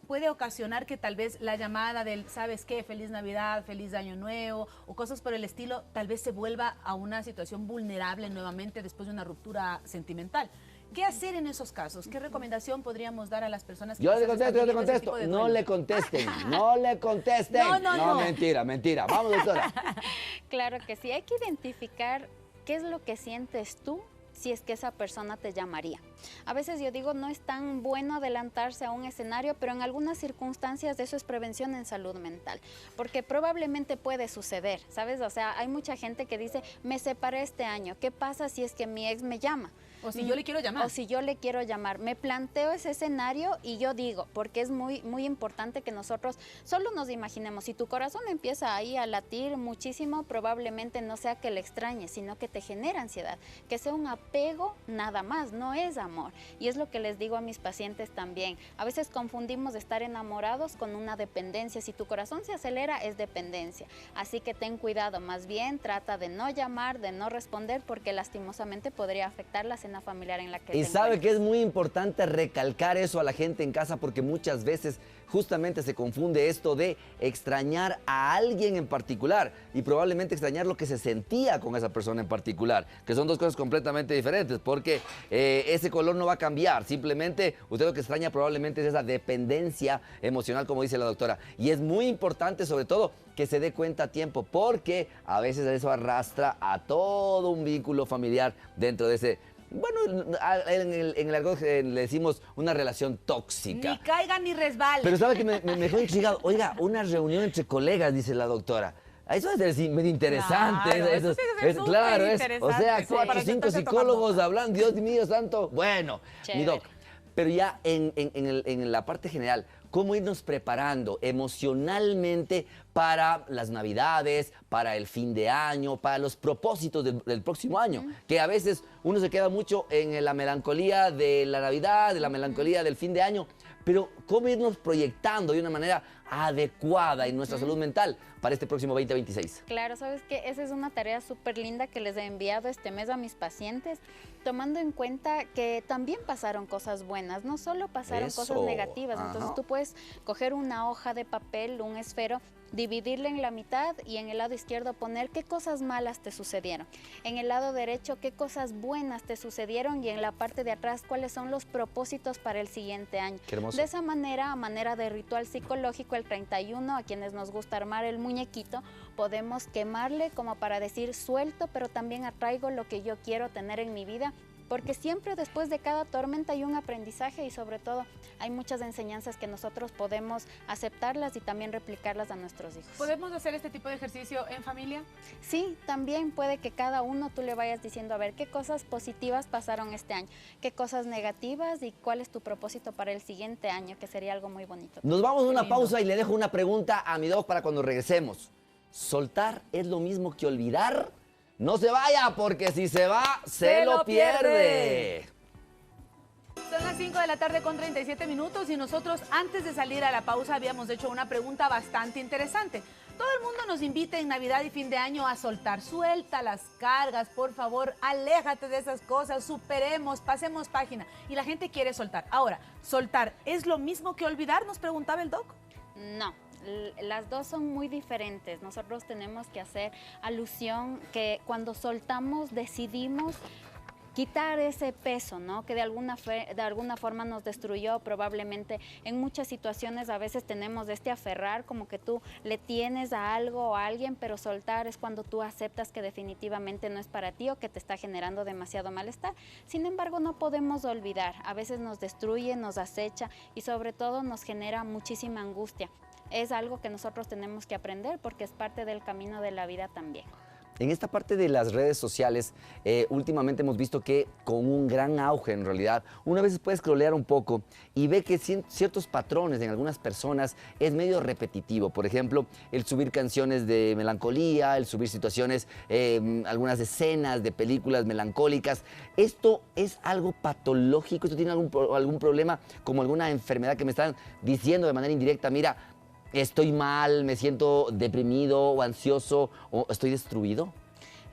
puede ocasionar que tal vez la llamada del, ¿sabes qué? Feliz Navidad, feliz Año Nuevo o cosas por el estilo, tal vez se vuelva a una situación vulnerable nuevamente después de una ruptura sentimental. ¿Qué hacer en esos casos? ¿Qué recomendación podríamos dar a las personas que Yo te quizás están contesto, viviendo ese tipo de no duelo? le contesten, no le contesten. No. Mentira. Vamos, doctora. Claro que sí, hay que identificar qué es lo que sientes tú si es que esa persona te llamaría. A veces yo digo, no es tan bueno adelantarse a un escenario, pero en algunas circunstancias eso es prevención en salud mental, porque probablemente puede suceder, ¿sabes? O sea, hay mucha gente que dice, me separé este año, ¿qué pasa si es que mi ex me llama? O si yo le quiero llamar. O si yo le quiero llamar. Me planteo ese escenario y yo digo, porque es muy importante que nosotros solo nos imaginemos, si tu corazón empieza ahí a latir muchísimo, probablemente no sea que le extrañes, sino que te genera ansiedad, que sea un apego nada más, no es amor. Y es lo que les digo a mis pacientes también. A veces confundimos estar enamorados con una dependencia. Si tu corazón se acelera, es dependencia. Así que ten cuidado, más bien trata de no llamar, de no responder, porque lastimosamente podría afectar la cena familiar en la que Y te sabe encuentras. que es muy importante recalcar eso a la gente en casa porque muchas veces justamente se confunde esto de extrañar a alguien en particular y probablemente extrañar lo que se sentía con esa persona en particular, que son dos cosas completamente diferentes porque ese color no va a cambiar, simplemente usted lo que extraña probablemente es esa dependencia emocional, como dice la doctora, y es muy importante sobre todo que se dé cuenta a tiempo porque a veces eso arrastra a todo un vínculo familiar dentro de ese. Bueno, en el argot le decimos una relación tóxica. Ni caiga ni resbale. Pero sabe que me dejó intrigado. Oiga, una reunión entre colegas, dice la doctora. Eso es medio interesante. Claro, eso tiene que ser claro, súper o sea, interesante, sí, 4 o para 5 sentarse psicólogos hablando, Dios mío santo. Bueno, mi Chévere. doc, pero ya en la parte general, cómo irnos preparando emocionalmente para las Navidades, para el fin de año, para los propósitos del próximo año, que a veces uno se queda mucho en la melancolía de la Navidad, de la melancolía del fin de año, pero cómo irnos proyectando de una manera adecuada en nuestra salud mental para este próximo 2026. Claro, sabes que esa es una tarea súper linda que les he enviado este mes a mis pacientes, tomando en cuenta que también pasaron cosas buenas, no solo pasaron cosas negativas. Entonces tú puedes coger una hoja de papel, un esfero, dividirla en la mitad y en el lado izquierdo poner qué cosas malas te sucedieron. En el lado derecho, qué cosas buenas te sucedieron y en la parte de atrás, cuáles son los propósitos para el siguiente año. Qué hermoso. De esa manera, a manera de ritual psicológico, el 31, a quienes nos gusta armar el muñequito, podemos quemarle como para decir suelto, pero también atraigo lo que yo quiero tener en mi vida. Porque siempre después de cada tormenta hay un aprendizaje y sobre todo hay muchas enseñanzas que nosotros podemos aceptarlas y también replicarlas a nuestros hijos. ¿Podemos hacer este tipo de ejercicio en familia? Sí, también puede que cada uno tú le vayas diciendo, a ver, qué cosas positivas pasaron este año, qué cosas negativas y cuál es tu propósito para el siguiente año, que sería algo muy bonito. Nos vamos a una pausa y le dejo una pregunta a mi doc para cuando regresemos. ¿Soltar es lo mismo que olvidar? No se vaya, porque si se va, se lo pierde. Son las 5 de la tarde con 37 minutos y nosotros antes de salir a la pausa habíamos hecho una pregunta bastante interesante. Todo el mundo nos invita en Navidad y fin de año a soltar. Suelta las cargas, por favor, aléjate de esas cosas, superemos, pasemos página. Y la gente quiere soltar. Ahora, ¿soltar es lo mismo que olvidar? Nos preguntaba el doc. No. Las dos son muy diferentes. Nosotros tenemos que hacer alusión que cuando soltamos decidimos quitar ese peso, ¿no? Que de alguna forma nos destruyó. Probablemente en muchas situaciones a veces tenemos este aferrar, como que tú le tienes a algo o a alguien, pero soltar es cuando tú aceptas que definitivamente no es para ti o que te está generando demasiado malestar. Sin embargo, no podemos olvidar. A veces nos destruye, nos acecha y sobre todo nos genera muchísima angustia. Es algo que nosotros tenemos que aprender porque es parte del camino de la vida también. En esta parte de las redes sociales, últimamente hemos visto que con un gran auge en realidad, una vez puede scrollear un poco y ve que ciertos patrones en algunas personas es medio repetitivo. Por ejemplo, el subir canciones de melancolía, el subir situaciones, algunas escenas de películas melancólicas. ¿Esto es algo patológico? ¿Esto tiene algún problema, como alguna enfermedad que me están diciendo de manera indirecta? Mira, estoy mal, me siento deprimido o ansioso o estoy destruido.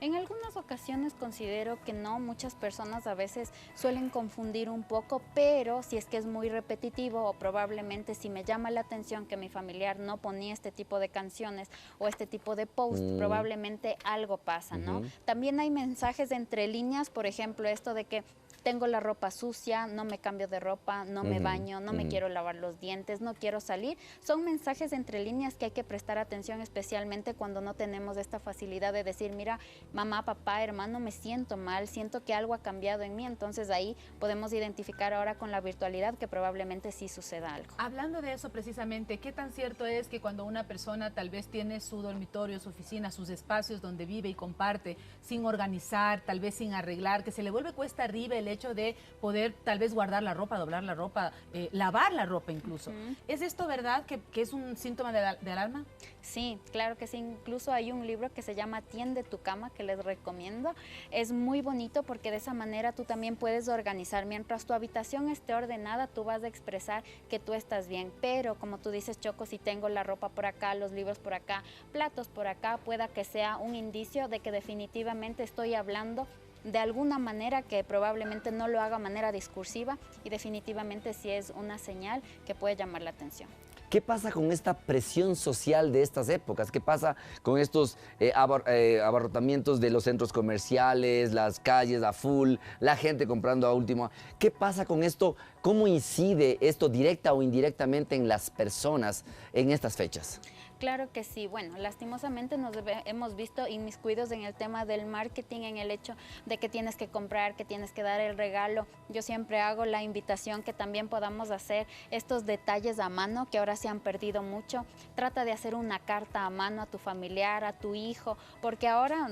En algunas ocasiones considero que no, muchas personas a veces suelen confundir un poco, pero si es que es muy repetitivo o probablemente si me llama la atención que mi familiar no ponía este tipo de canciones o este tipo de post, probablemente algo pasa, ¿no? También hay mensajes entre líneas, por ejemplo, esto de que tengo la ropa sucia, no me cambio de ropa, no me baño, no me quiero lavar los dientes, no quiero salir. Son mensajes entre líneas que hay que prestar atención, especialmente cuando no tenemos esta facilidad de decir, mira, mamá, papá, hermano, me siento mal, siento que algo ha cambiado en mí. Entonces ahí podemos identificar ahora con la virtualidad que probablemente sí suceda algo. Hablando de eso precisamente, ¿qué tan cierto es que cuando una persona tal vez tiene su dormitorio, su oficina, sus espacios donde vive y comparte, sin organizar, tal vez sin arreglar, que se le vuelve cuesta arriba el hecho de poder tal vez guardar la ropa, doblar la ropa, lavar la ropa incluso? ¿Es esto verdad que es un síntoma de alarma? Sí, claro que sí. Incluso hay un libro que se llama Tiende tu cama, que les recomiendo. Es muy bonito porque de esa manera tú también puedes organizar. Mientras tu habitación esté ordenada, tú vas a expresar que tú estás bien. Pero como tú dices, Choco, si tengo la ropa por acá, los libros por acá, platos por acá, pueda que sea un indicio de que definitivamente estoy hablando de alguna manera que probablemente no lo haga de manera discursiva y definitivamente sí es una señal que puede llamar la atención. ¿Qué pasa con esta presión social de estas épocas? ¿Qué pasa con estos abarrotamientos de los centros comerciales, las calles a full, la gente comprando a último? ¿Qué pasa con esto? ¿Cómo incide esto directa o indirectamente en las personas en estas fechas? Claro que sí. Bueno, lastimosamente hemos visto inmiscuidos en el tema del marketing, en el hecho de que tienes que comprar, que tienes que dar el regalo. Yo siempre hago la invitación que también podamos hacer estos detalles a mano, que ahora se han perdido mucho. Trata de hacer una carta a mano a tu familiar, a tu hijo, porque ahora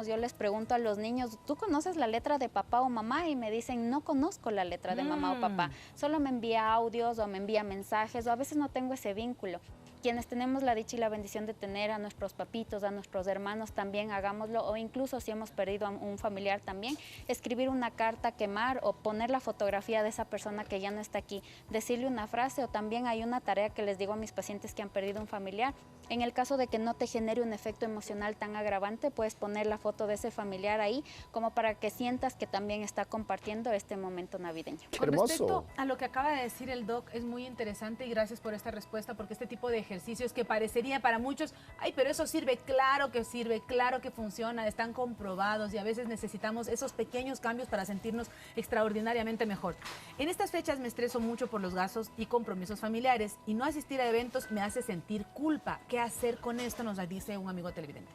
yo les pregunto a los niños, ¿tú conoces la letra de papá o mamá? Y me dicen, no conozco la letra de mamá o papá. Solo me envía audios o me envía mensajes, o a veces no tengo ese vínculo. Quienes tenemos la dicha y la bendición de tener a nuestros papitos, a nuestros hermanos, también hagámoslo, o incluso si hemos perdido a un familiar también, escribir una carta, quemar o poner la fotografía de esa persona que ya no está aquí, decirle una frase, o también hay una tarea que les digo a mis pacientes que han perdido un familiar. En el caso de que no te genere un efecto emocional tan agravante, puedes poner la foto de ese familiar ahí, como para que sientas que también está compartiendo este momento navideño. ¡Qué Con hermoso! respecto a lo que acaba de decir el doc, es muy interesante y gracias por esta respuesta, porque este tipo de ejercicios que parecería para muchos, ay, pero eso sirve, claro que funciona, están comprobados y a veces necesitamos esos pequeños cambios para sentirnos extraordinariamente mejor. En estas fechas me estreso mucho por los gastos y compromisos familiares y no asistir a eventos me hace sentir culpa. ¿Qué hacer con esto? Nos dice un amigo televidente.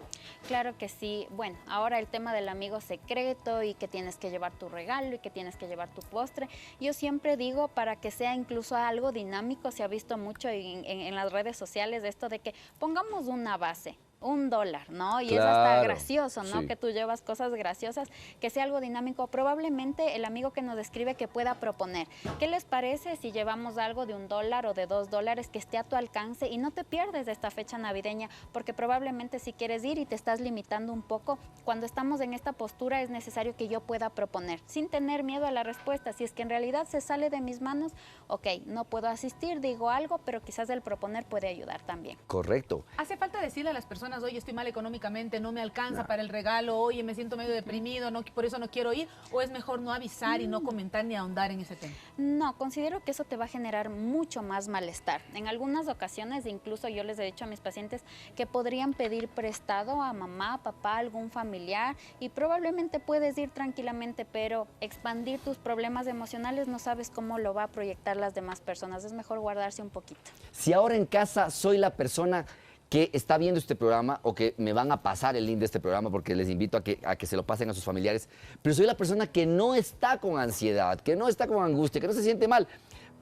Claro que sí. Bueno, ahora el tema del amigo secreto y que tienes que llevar tu regalo y que tienes que llevar tu postre. Yo siempre digo, para que sea incluso algo dinámico, se ha visto mucho en las redes sociales esto de que pongamos una base, $1, ¿no? Y claro, es hasta gracioso, ¿no? Sí. Que tú llevas cosas graciosas, que sea algo dinámico. Probablemente el amigo que nos escribe que pueda proponer, ¿qué les parece si llevamos algo de $1 o de $2 que esté a tu alcance y no te pierdes de esta fecha navideña? Porque probablemente si quieres ir y te estás limitando un poco, cuando estamos en esta postura es necesario que yo pueda proponer, sin tener miedo a la respuesta. Si es que en realidad se sale de mis manos, ok, no puedo asistir, digo algo, pero quizás el proponer puede ayudar también. Correcto. ¿Hace falta decirle a las personas, oye, estoy mal económicamente, no me alcanza para el regalo, oye, me siento medio deprimido, no, por eso no quiero ir? ¿O es mejor no avisar y no comentar ni ahondar en ese tema? No, considero que eso te va a generar mucho más malestar. En algunas ocasiones, incluso yo les he dicho a mis pacientes que podrían pedir prestado a mamá, papá, algún familiar, y probablemente puedes ir tranquilamente, pero expandir tus problemas emocionales no sabes cómo lo va a proyectar las demás personas. Es mejor guardarse un poquito. Si ahora en casa soy la persona que está viendo este programa o que me van a pasar el link de este programa, porque les invito a que se lo pasen a sus familiares, pero soy la persona que no está con ansiedad, que no está con angustia, que no se siente mal,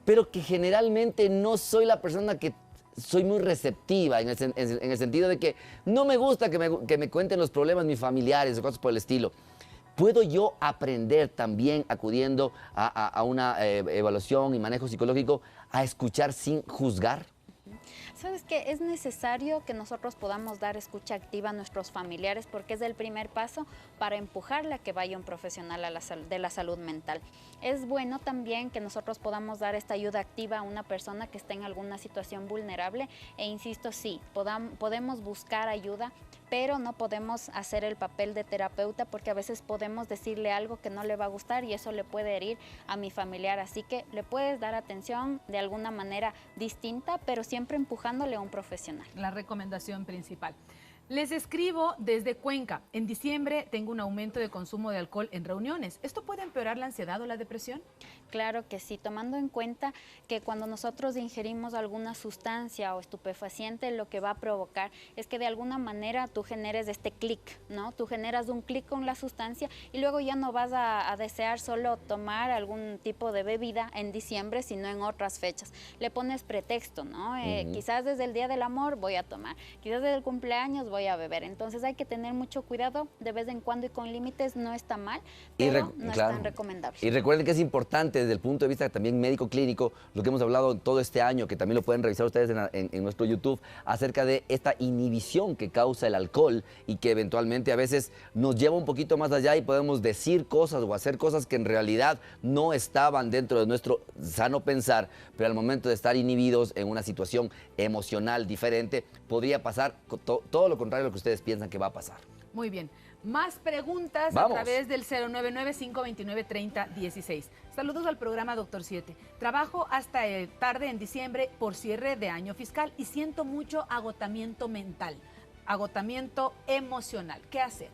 pero que generalmente no soy la persona que soy muy receptiva en el sentido de que no me gusta que me cuenten los problemas mis familiares o cosas por el estilo. ¿Puedo yo aprender también, acudiendo a una evaluación y manejo psicológico, a escuchar sin juzgar? ¿Sabes qué? Es necesario que nosotros podamos dar escucha activa a nuestros familiares, porque es el primer paso para empujarle a que vaya un profesional de la salud mental. Es bueno también que nosotros podamos dar esta ayuda activa a una persona que está en alguna situación vulnerable, e insisto, sí, podemos buscar ayuda, pero no podemos hacer el papel de terapeuta, porque a veces podemos decirle algo que no le va a gustar y eso le puede herir a mi familiar. Así que le puedes dar atención de alguna manera distinta, pero siempre empujándole a un profesional. La recomendación principal. Les escribo desde Cuenca. En diciembre tengo un aumento de consumo de alcohol en reuniones. ¿Esto puede empeorar la ansiedad o la depresión? Claro que sí, tomando en cuenta que cuando nosotros ingerimos alguna sustancia o estupefaciente, lo que va a provocar es que de alguna manera tú generes este clic, ¿no? Tú generas un clic con la sustancia y luego ya no vas a desear solo tomar algún tipo de bebida en diciembre, sino en otras fechas. Le pones pretexto, ¿no? Quizás desde el Día del Amor voy a tomar, quizás desde el cumpleaños voy a beber. Entonces hay que tener mucho cuidado, de vez en cuando y con límites. No está mal, pero no es tan recomendable. Y recuerden que es importante desde el punto de vista también médico-clínico, lo que hemos hablado todo este año, que también lo pueden revisar ustedes en nuestro YouTube, acerca de esta inhibición que causa el alcohol y que eventualmente a veces nos lleva un poquito más allá y podemos decir cosas o hacer cosas que en realidad no estaban dentro de nuestro sano pensar, pero al momento de estar inhibidos en una situación emocional diferente, podría pasar todo lo contrario a lo que ustedes piensan que va a pasar. Muy bien. Más preguntas Vamos. a través del 099-529-3016. Saludos al programa Doctor 7. Trabajo hasta tarde en diciembre por cierre de año fiscal y siento mucho agotamiento mental, agotamiento emocional. ¿Qué hacer?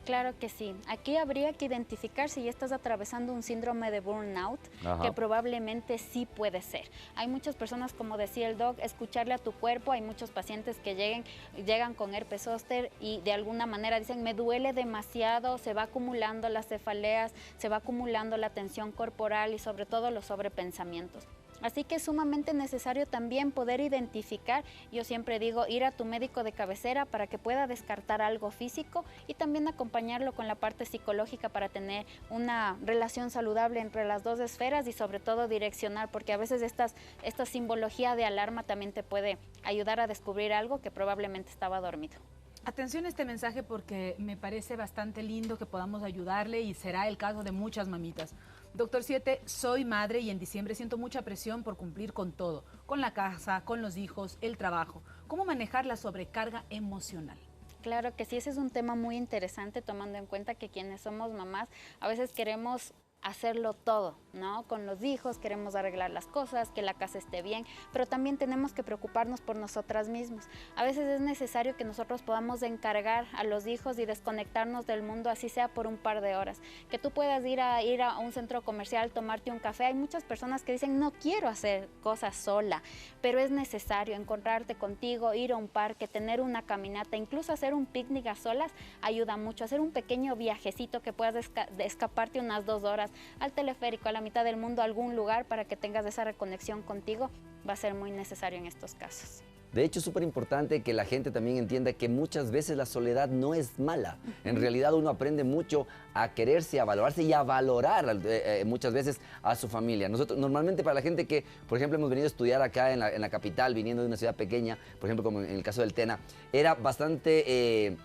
Claro que sí. Aquí habría que identificar si ya estás atravesando un síndrome de burnout, que probablemente sí puede ser. Hay muchas personas, como decía el doc, escucharle a tu cuerpo. Hay muchos pacientes que llegan con herpes zóster y de alguna manera dicen, me duele demasiado, se va acumulando las cefaleas, se va acumulando la tensión corporal y sobre todo los sobrepensamientos. Así que es sumamente necesario también poder identificar, yo siempre digo, ir a tu médico de cabecera para que pueda descartar algo físico y también acompañarlo con la parte psicológica para tener una relación saludable entre las dos esferas y sobre todo direccionar, porque a veces esta simbología de alarma también te puede ayudar a descubrir algo que probablemente estaba dormido. Atención a este mensaje porque me parece bastante lindo que podamos ayudarle y será el caso de muchas mamitas. Doctor 7, soy madre y en diciembre siento mucha presión por cumplir con todo, con la casa, con los hijos, el trabajo. ¿Cómo manejar la sobrecarga emocional? Claro que sí, ese es un tema muy interesante, tomando en cuenta que quienes somos mamás a veces queremos hacerlo todo, ¿no? Con los hijos queremos arreglar las cosas, que la casa esté bien, pero también tenemos que preocuparnos por nosotras mismas. A veces es necesario que nosotros podamos encargar a los hijos y desconectarnos del mundo, así sea por un par de horas. Que tú puedas ir a un centro comercial, tomarte un café. Hay muchas personas que dicen, no quiero hacer cosas sola, pero es necesario encontrarte contigo, ir a un parque, tener una caminata, incluso hacer un picnic a solas ayuda mucho. Hacer un pequeño viajecito que puedas escaparte unas 2 horas al teleférico, a la mitad del mundo, a algún lugar para que tengas esa reconexión contigo, va a ser muy necesario en estos casos. De hecho, es súper importante que la gente también entienda que muchas veces la soledad no es mala. En realidad uno aprende mucho a quererse, a valorarse y a valorar muchas veces a su familia. Nosotros, normalmente para la gente que, por ejemplo, hemos venido a estudiar acá en la capital, viniendo de una ciudad pequeña, por ejemplo, como en el caso del Tena, era bastante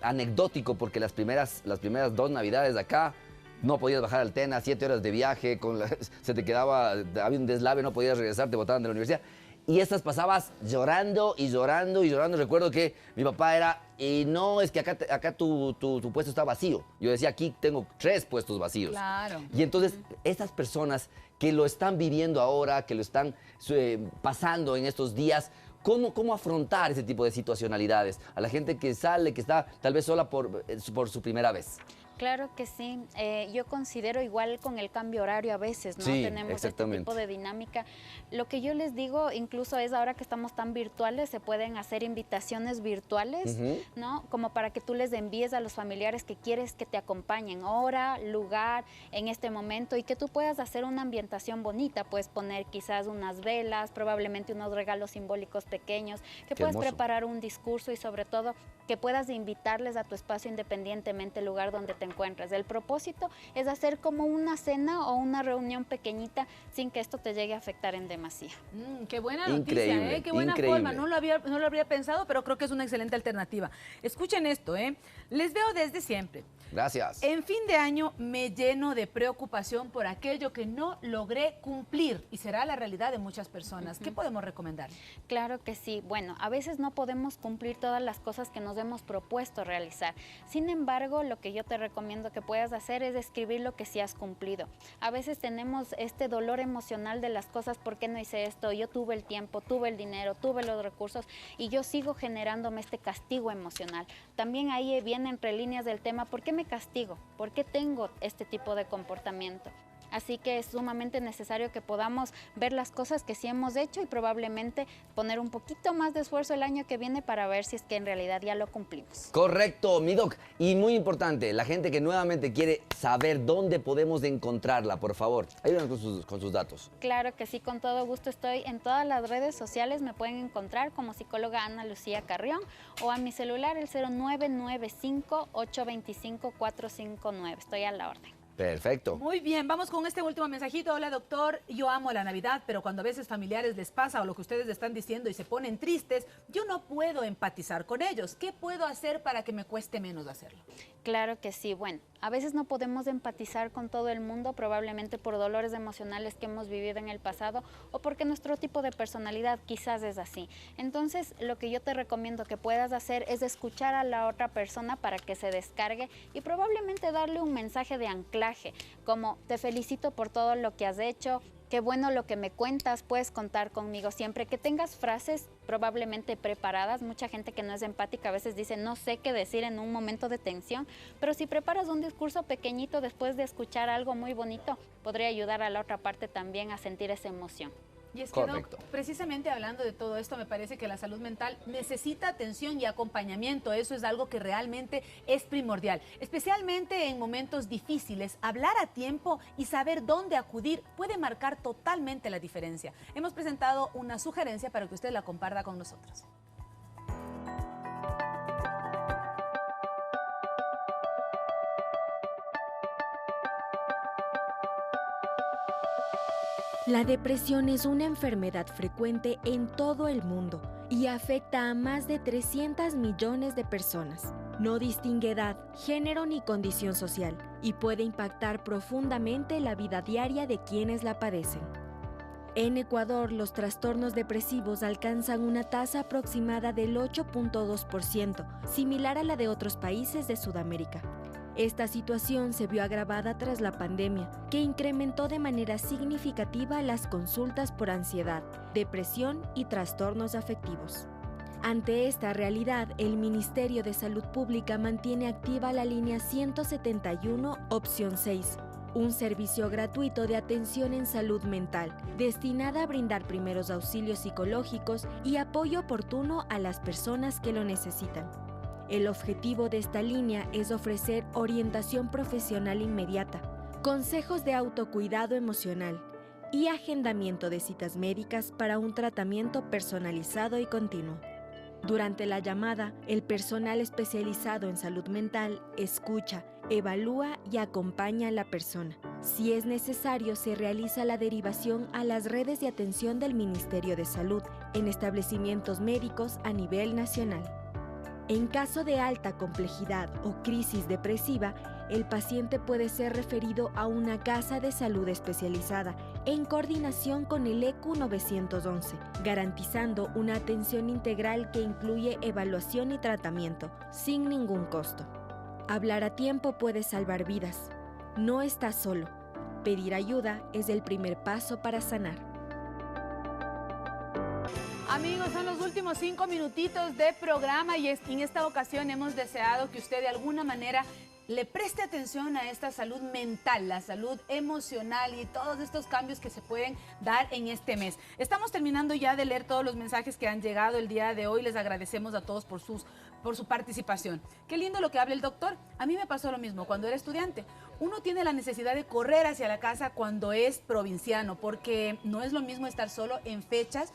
anecdótico porque las primeras 2 navidades de acá, no podías bajar al Tena, 7 horas de viaje, se te quedaba, había un deslave, no podías regresar, te botaban de la universidad. Y estas pasabas llorando y llorando y llorando. Recuerdo que mi papá era, y no, es que acá tu puesto está vacío. Yo decía, aquí tengo 3 puestos vacíos. Claro. Y entonces, estas personas que lo están viviendo ahora, que lo están pasando en estos días, ¿cómo afrontar ese tipo de situacionalidades? A la gente que sale, que está tal vez sola por su primera vez. Claro que sí. Yo considero igual con el cambio horario a veces, ¿no? Sí, tenemos este tipo de dinámica. Lo que yo les digo, incluso es ahora que estamos tan virtuales, se pueden hacer invitaciones virtuales, ¿no? Como para que tú les envíes a los familiares que quieres que te acompañen, hora, lugar, en este momento, y que tú puedas hacer una ambientación bonita. Puedes poner quizás unas velas, probablemente unos regalos simbólicos pequeños, que puedas preparar un discurso y sobre todo que puedas invitarles a tu espacio independientemente del lugar donde te encuentres. El propósito es hacer como una cena o una reunión pequeñita sin que esto te llegue a afectar en demasía. Qué buena noticia, ¿eh? Qué buena forma. No lo habría pensado, pero creo que es una excelente alternativa. Escuchen esto, les veo desde siempre. Gracias. En fin de año me lleno de preocupación por aquello que no logré cumplir y será la realidad de muchas personas. ¿Qué podemos recomendar? Claro que sí. Bueno, a veces no podemos cumplir todas las cosas que nos hemos propuesto realizar. Sin embargo, lo que yo te recomiendo que puedas hacer es escribir lo que sí has cumplido. A veces tenemos este dolor emocional de las cosas, ¿por qué no hice esto? Yo tuve el tiempo, tuve el dinero, tuve los recursos y yo sigo generándome este castigo emocional. También ahí viene entre líneas del tema, ¿por qué me castigo? ¿Por qué tengo este tipo de comportamiento? Así que es sumamente necesario que podamos ver las cosas que sí hemos hecho y probablemente poner un poquito más de esfuerzo el año que viene para ver si es que en realidad ya lo cumplimos. Correcto, mi doc. Y muy importante, la gente que nuevamente quiere saber dónde podemos encontrarla, por favor, ayúdanos con sus datos. Claro que sí, con todo gusto. Estoy en todas las redes sociales, me pueden encontrar como psicóloga Ana Lucía Carrión o a mi celular el 0995-825-459. Estoy a la orden. Perfecto. Muy bien, vamos con este último mensajito. Hola, doctor, yo amo la Navidad, pero cuando a veces familiares les pasa o lo que ustedes están diciendo y se ponen tristes, yo no puedo empatizar con ellos. ¿Qué puedo hacer para que me cueste menos hacerlo? Claro que sí. Bueno, a veces no podemos empatizar con todo el mundo, probablemente por dolores emocionales que hemos vivido en el pasado o porque nuestro tipo de personalidad quizás es así. Entonces, lo que yo te recomiendo que puedas hacer es escuchar a la otra persona para que se descargue y probablemente darle un mensaje de anclaje, como te felicito por todo lo que has hecho, qué bueno lo que me cuentas, puedes contar conmigo siempre. Que tengas frases probablemente preparadas. Mucha gente que no es empática a veces dice no sé qué decir en un momento de tensión, pero si preparas un discurso pequeñito después de escuchar algo muy bonito, podría ayudar a la otra parte también a sentir esa emoción. Y es que, Doc, precisamente hablando de todo esto, me parece que la salud mental necesita atención y acompañamiento. Eso es algo que realmente es primordial. Especialmente en momentos difíciles, hablar a tiempo y saber dónde acudir puede marcar totalmente la diferencia. Hemos presentado una sugerencia para que usted la comparta con nosotros. La depresión es una enfermedad frecuente en todo el mundo y afecta a más de 300 millones de personas. No distingue edad, género ni condición social y puede impactar profundamente la vida diaria de quienes la padecen. En Ecuador, los trastornos depresivos alcanzan una tasa aproximada del 8.2%, similar a la de otros países de Sudamérica. Esta situación se vio agravada tras la pandemia, que incrementó de manera significativa las consultas por ansiedad, depresión y trastornos afectivos. Ante esta realidad, el Ministerio de Salud Pública mantiene activa la línea 171, opción 6, un servicio gratuito de atención en salud mental, destinada a brindar primeros auxilios psicológicos y apoyo oportuno a las personas que lo necesitan. El objetivo de esta línea es ofrecer orientación profesional inmediata, consejos de autocuidado emocional y agendamiento de citas médicas para un tratamiento personalizado y continuo. Durante la llamada, el personal especializado en salud mental escucha, evalúa y acompaña a la persona. Si es necesario, se realiza la derivación a las redes de atención del Ministerio de Salud en establecimientos médicos a nivel nacional. En caso de alta complejidad o crisis depresiva, el paciente puede ser referido a una casa de salud especializada en coordinación con el ECU 911, garantizando una atención integral que incluye evaluación y tratamiento, sin ningún costo. Hablar a tiempo puede salvar vidas. No estás solo. Pedir ayuda es el primer paso para sanar. Amigos, son los últimos 5 minutitos de programa y en esta ocasión hemos deseado que usted de alguna manera le preste atención a esta salud mental, la salud emocional y todos estos cambios que se pueden dar en este mes. Estamos terminando ya de leer todos los mensajes que han llegado el día de hoy. Les agradecemos a todos por su participación. Qué lindo lo que habla el doctor. A mí me pasó lo mismo cuando era estudiante. Uno tiene la necesidad de correr hacia la casa cuando es provinciano, porque no es lo mismo estar solo en fechas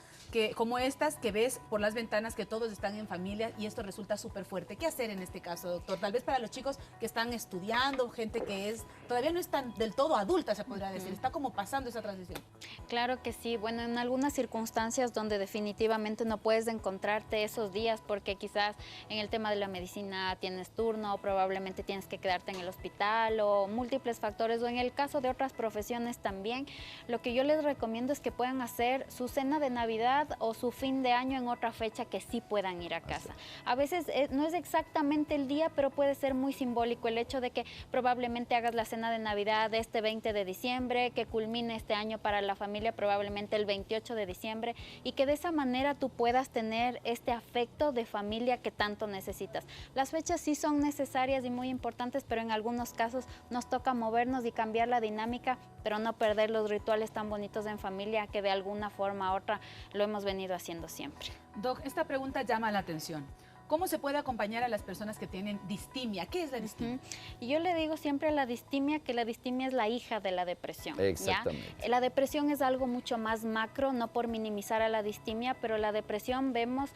como estas que ves por las ventanas que todos están en familia y esto resulta súper fuerte. ¿Qué hacer en este caso, doctor? Tal vez para los chicos que están estudiando, gente que todavía no está del todo adulta, se podría decir, está como pasando esa transición. Claro que sí. Bueno, en algunas circunstancias donde definitivamente no puedes encontrarte esos días porque quizás en el tema de la medicina tienes turno, probablemente tienes que quedarte en el hospital o múltiples factores, o en el caso de otras profesiones también, lo que yo les recomiendo es que puedan hacer su cena de Navidad o su fin de año en otra fecha que sí puedan ir a casa. A veces no es exactamente el día, pero puede ser muy simbólico el hecho de que probablemente hagas la cena de Navidad este 20 de diciembre, que culmine este año para la familia probablemente el 28 de diciembre y que de esa manera tú puedas tener este afecto de familia que tanto necesitas. Las fechas sí son necesarias y muy importantes, pero en algunos casos nos toca movernos y cambiar la dinámica, pero no perder los rituales tan bonitos en familia que de alguna forma u otra lo hemos venido haciendo siempre. Doc, esta pregunta llama la atención. ¿Cómo se puede acompañar a las personas que tienen distimia? ¿Qué es la distimia? Y yo le digo siempre a la distimia que la distimia es la hija de la depresión. Exactamente. ¿Ya? La depresión es algo mucho más macro, no por minimizar a la distimia, pero la depresión vemos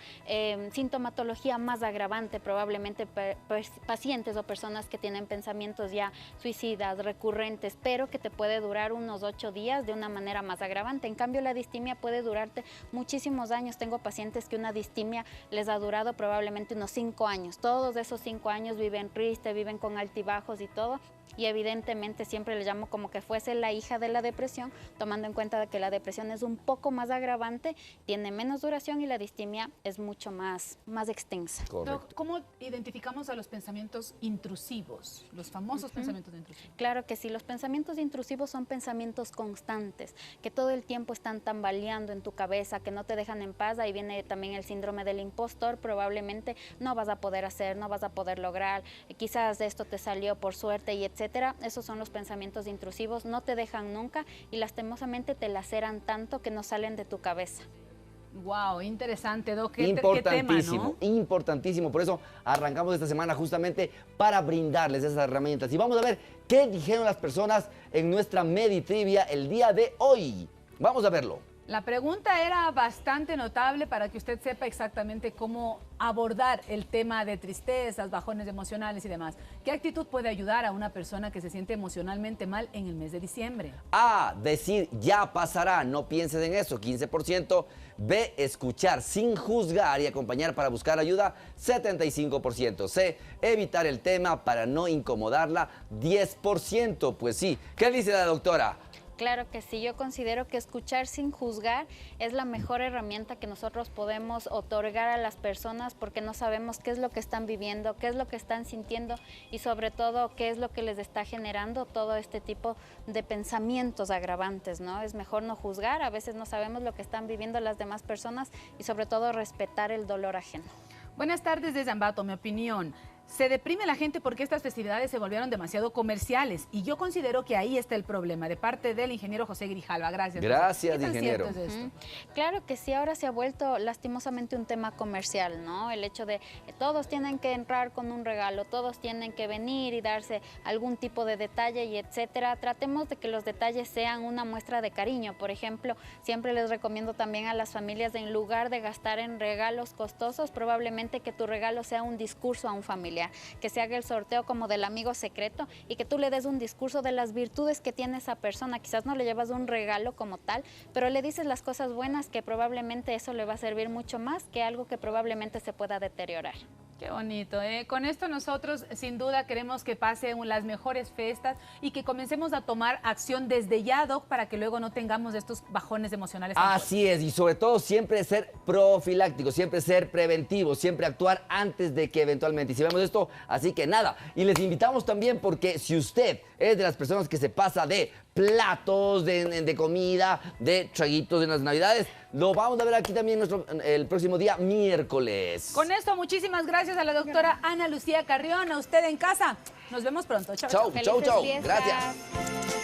sintomatología más agravante, probablemente pacientes o personas que tienen pensamientos ya suicidas, recurrentes, pero que te puede durar unos 8 días de una manera más agravante. En cambio, la distimia puede durarte muchísimos años. Tengo pacientes que una distimia les ha durado probablemente aproximadamente unos 5 años. Todos esos 5 años viven triste, viven con altibajos y todo. Y evidentemente siempre le llamo como que fuese la hija de la depresión, tomando en cuenta de que la depresión es un poco más agravante, tiene menos duración y la distimia es mucho más extensa. Correcto. ¿Cómo identificamos a los pensamientos intrusivos, los famosos pensamientos intrusivos? Claro que sí, los pensamientos intrusivos son pensamientos constantes, que todo el tiempo están tambaleando en tu cabeza, que no te dejan en paz. Ahí viene también el síndrome del impostor, probablemente no vas a poder hacer, no vas a poder lograr, quizás esto te salió por suerte y etcétera. Esos son los pensamientos intrusivos, no te dejan nunca y lastimosamente te laceran tanto que no salen de tu cabeza. Wow, interesante, Doc. Importantísimo, ¿Qué tema, ¿no? importantísimo. Por eso arrancamos esta semana justamente para brindarles esas herramientas. Y vamos a ver qué dijeron las personas en nuestra Meditrivia el día de hoy. Vamos a verlo. La pregunta era bastante notable para que usted sepa exactamente cómo abordar el tema de tristezas, bajones emocionales y demás. ¿Qué actitud puede ayudar a una persona que se siente emocionalmente mal en el mes de diciembre? A, decir ya pasará, no pienses en eso, 15%. B, escuchar sin juzgar y acompañar para buscar ayuda, 75%. C, evitar el tema para no incomodarla, 10%. Pues sí, ¿qué dice la doctora? Claro que sí, yo considero que escuchar sin juzgar es la mejor herramienta que nosotros podemos otorgar a las personas porque no sabemos qué es lo que están viviendo, qué es lo que están sintiendo y sobre todo qué es lo que les está generando todo este tipo de pensamientos agravantes, ¿no? Es mejor no juzgar, a veces no sabemos lo que están viviendo las demás personas y sobre todo respetar el dolor ajeno. Buenas tardes desde Ambato, mi opinión. Se deprime la gente porque estas festividades se volvieron demasiado comerciales y yo considero que ahí está el problema, de parte del ingeniero José Grijalva. Gracias. Gracias, ¿Qué tan ingeniero. cierto es esto? Claro que sí, ahora se ha vuelto lastimosamente un tema comercial, ¿no? El hecho de todos tienen que entrar con un regalo, todos tienen que venir y darse algún tipo de detalle y etcétera. Tratemos de que los detalles sean una muestra de cariño. Por ejemplo, siempre les recomiendo también a las familias de, en lugar de gastar en regalos costosos, probablemente que tu regalo sea un discurso a un familiar, que se haga el sorteo como del amigo secreto y que tú le des un discurso de las virtudes que tiene esa persona. Quizás no le llevas un regalo como tal, pero le dices las cosas buenas que probablemente eso le va a servir mucho más que algo que probablemente se pueda deteriorar. Qué bonito, ¿eh? Con esto nosotros sin duda queremos que pasen las mejores fiestas y que comencemos a tomar acción desde ya, Doc, para que luego no tengamos estos bajones emocionales. Así es, y sobre todo siempre ser profiláctico, siempre ser preventivo, siempre actuar antes de que eventualmente hiciéramos esto. Así que nada, y les invitamos también porque si usted es de las personas que se pasa de platos, de comida, de traguitos en las Navidades, lo vamos a ver aquí también el próximo día, miércoles. Con esto, muchísimas gracias a la doctora Ana Lucía Carrión, a usted en casa. Nos vemos pronto. Chao, Chau, chau, Felices chau. fiestas. Gracias.